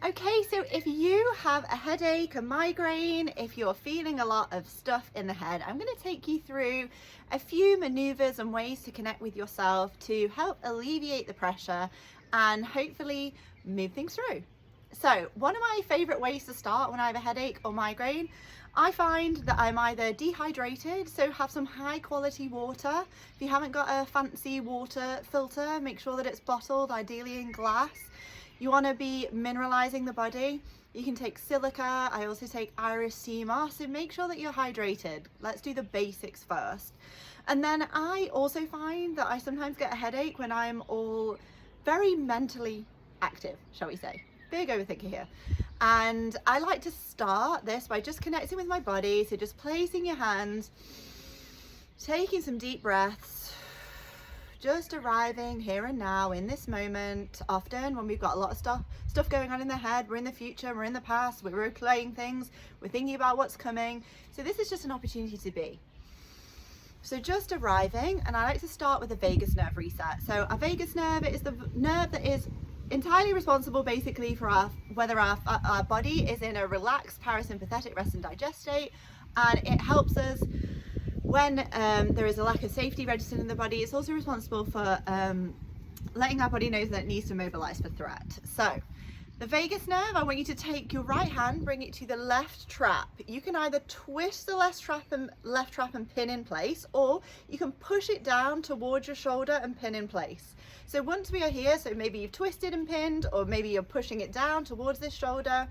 Okay, so if you have a headache, a migraine, if you're feeling a lot of stuff in the head, I'm going to take you through a few maneuvers and ways to connect with yourself to help alleviate the pressure and hopefully move things through. So one of my favorite ways to start when I have a headache or migraine, I find that I'm either dehydrated, so have some high quality water. If you haven't got a fancy water filter, make sure that it's bottled, ideally in glass. You want to be mineralizing the body. You can take silica. I also take iris sea moss, so make sure that you're hydrated. Let's do the basics first. And then I also find that I sometimes get a headache when I'm all very mentally active, shall we say. Big overthinker here. And I like to start this by just connecting with my body. So just placing your hands, taking some deep breaths, just arriving here and now in this moment. Often when we've got a lot of stuff going on in the head, we're in the future, we're in the past, we're replaying things, we're thinking about what's coming. So this is just an opportunity to be. So just arriving, and I like to start with a vagus nerve reset. So our vagus nerve is the nerve that is entirely responsible basically for whether our body is in a relaxed parasympathetic rest and digest state, and it helps us when there is a lack of safety registered in the body. It's also responsible for letting our body know that it needs to mobilize for threat. So the vagus nerve, I want you to take your right hand, bring it to the left trap. You can either twist the left trap and pin in place, or you can push it down towards your shoulder and pin in place. So once we are here, so maybe you've twisted and pinned, or maybe you're pushing it down towards this shoulder.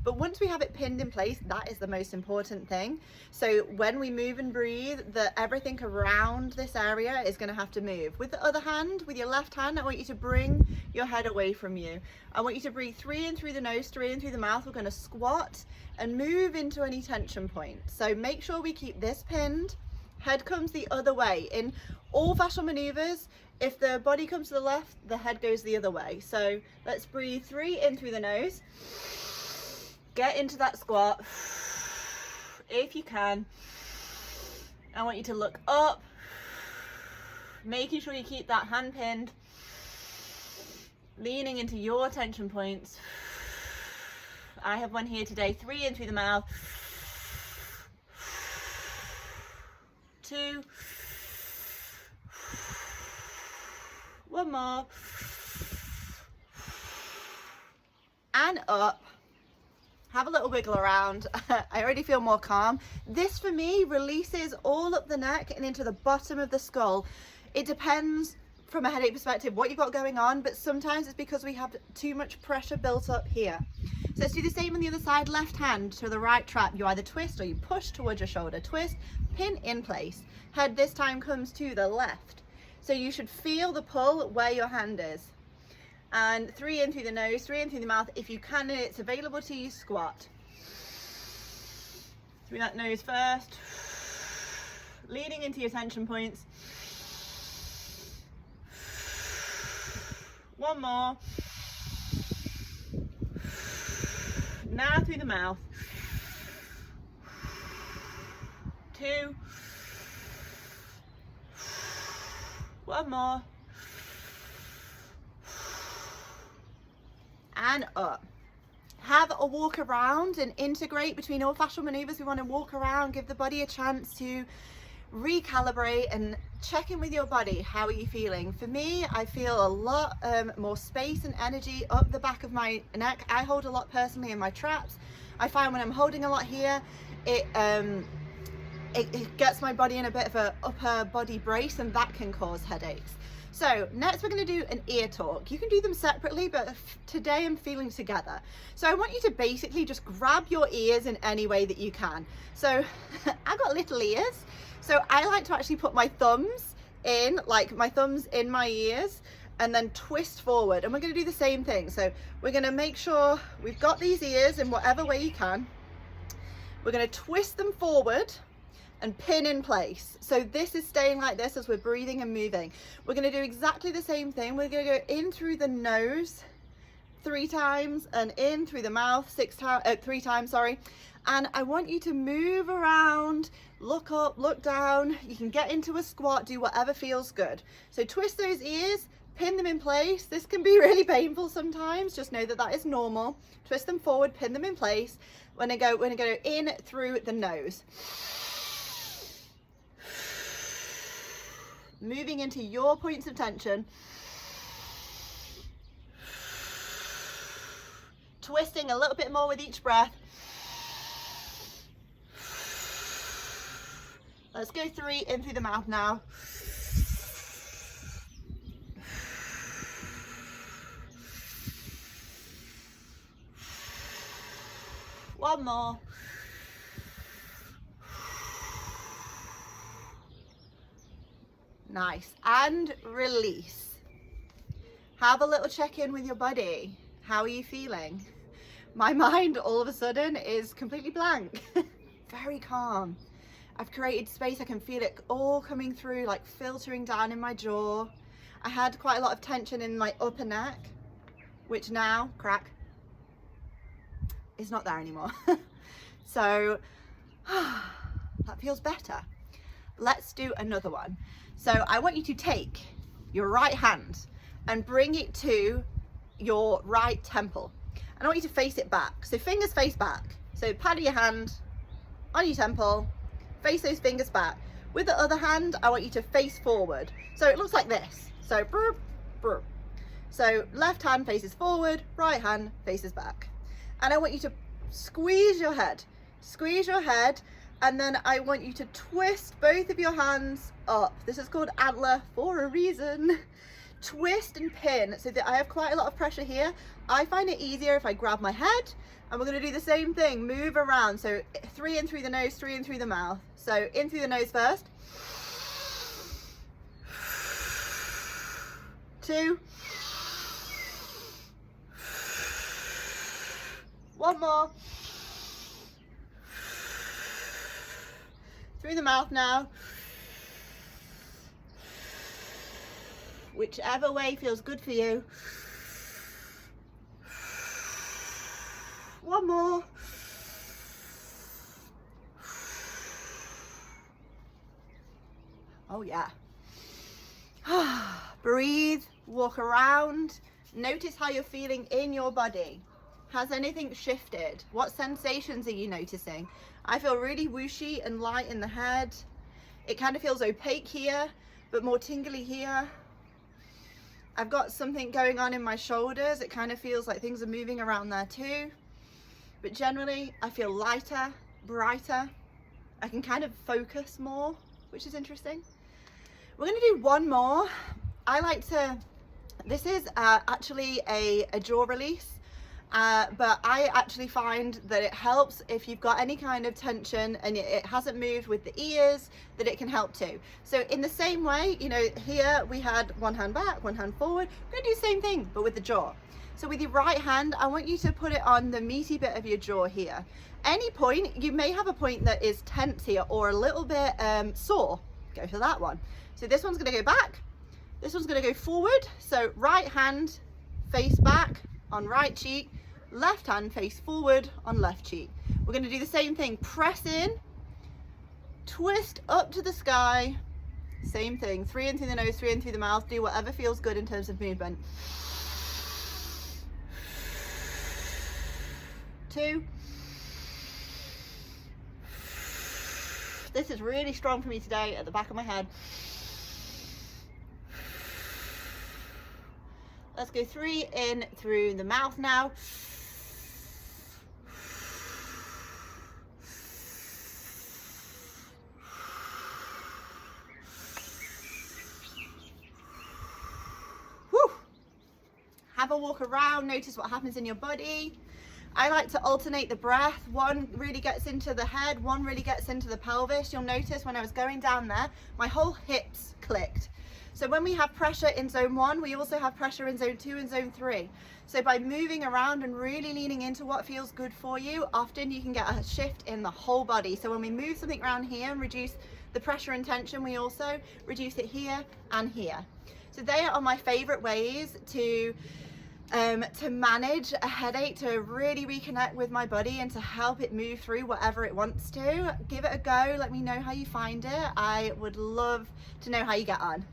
But once we have it pinned in place, that is the most important thing. So when we move and breathe, everything around this area is going to have to move. With the other hand, with your left hand, I want you to bring your head away from you. I want you to breathe 3 in through the nose, 3 in through the mouth. We're going to squat and move into any tension point. So make sure we keep this pinned. Head comes the other way. In all fascial maneuvers, if the body comes to the left, the head goes the other way. So let's breathe 3 in through the nose. Get into that squat. If you can, I want you to look up, making sure you keep that hand pinned, leaning into your tension points. I have one here today. 3 in through the mouth. 2. 1 more. And up. Have a little wiggle around. I already feel more calm. This for me releases all up the neck and into the bottom of the skull. It depends from a headache perspective what you've got going on, but sometimes it's because we have too much pressure built up here. So let's do the same on the other side. Left hand to the right trap. You either twist or you push towards your shoulder. Twist, pin in place. Head this time comes to the left. So you should feel the pull where your hand is. And 3 in through the nose, 3 in through the mouth. If you can, and it's available to you, squat. Through that nose first. Leading into your tension points. 1 more. Now through the mouth. 2. 1 more. And up. Have a walk around and integrate between all fascial maneuvers. We want to walk around, give the body a chance to recalibrate and check in with your body. How are you feeling? For me, I feel a lot more space and energy up the back of my neck. I hold a lot personally in my traps. I find when I'm holding a lot here, it gets my body in a bit of a upper body brace, and that can cause headaches. So next we're going to do an ear talk. You can do them separately, but today I'm feeling together. So I want you to basically just grab your ears in any way that you can. So I've got little ears. So I like to actually put my thumbs in, like my thumbs in my ears, and then twist forward. And we're going to do the same thing. So we're going to make sure we've got these ears in whatever way you can. We're going to twist them forward and pin in place. So this is staying like this as we're breathing and moving. We're going to do exactly the same thing. We're going to go in through the nose 3 times and in through the mouth 3 times, sorry. And I want you to move around, look up, look down. You can get into a squat, do whatever feels good. So twist those ears, pin them in place. This can be really painful sometimes. Just know that that is normal. Twist them forward, pin them in place. We're gonna go in through the nose. Moving into your points of tension. Twisting a little bit more with each breath. Let's go 3 in through the mouth now. One more. Nice. And release. Have a little check-in with your body. How are you feeling? My mind all of a sudden is completely blank. Very calm. I've created space. I can feel it all coming through, like filtering down in my jaw. I had quite a lot of tension in my upper neck, which now, crack, is not there anymore. So that feels better. Let's do another one. So I want you to take your right hand and bring it to your right temple. And I want you to face it back. So fingers face back. So pad your hand on your temple, face those fingers back. With the other hand, I want you to face forward. So it looks like this. So brr, brr. So left hand faces forward, right hand faces back. And I want you to squeeze your head, and then I want you to twist both of your hands up. This is called antler for a reason. Twist and pin, so that I have quite a lot of pressure here. I find it easier if I grab my head, and we're going to do the same thing, move around. So 3 in through the nose, 3 in through the mouth. So in through the nose first. 2. 1 more. Through the mouth now. Whichever way feels good for you. 1 more. Oh yeah. Breathe, walk around. Notice how you're feeling in your body. Has anything shifted? What sensations are you noticing? I feel really whooshy and light in the head. It kind of feels opaque here, but more tingly here. I've got something going on in my shoulders. It kind of feels like things are moving around there too. But generally, I feel lighter, brighter. I can kind of focus more, which is interesting. We're going to do 1 more. I like to, this is actually a jaw release. But I actually find that it helps if you've got any kind of tension and it hasn't moved with the ears, that it can help too. So in the same way, you know, here we had 1 hand back, 1 hand forward. We're gonna do the same thing, but with the jaw. So with your right hand, I want you to put it on the meaty bit of your jaw here. Any point, you may have a point that is tense here or a little bit sore. Go for that one. So this one's gonna go back. This one's gonna go forward. So right hand, face back on right cheek, left hand face forward on left cheek. We're going to do the same thing. Press in, twist up to the sky. Same thing. 3 in through the nose, 3 in through the mouth. Do whatever feels good in terms of movement. 2. This is really strong for me today at the back of my head. Let's go 3 in through the mouth now. Whew. Have a walk around, notice what happens in your body. I like to alternate the breath. 1 really gets into the head, 1 really gets into the pelvis. You'll notice when I was going down there, my whole hips clicked. So when we have pressure in zone 1, we also have pressure in zone 2 and zone 3. So by moving around and really leaning into what feels good for you, often you can get a shift in the whole body. So when we move something around here and reduce the pressure and tension, we also reduce it here and here. So they are my favorite ways to manage a headache, to really reconnect with my body and to help it move through whatever it wants to. Give it a go. Let me know how you find it. I would love to know how you get on.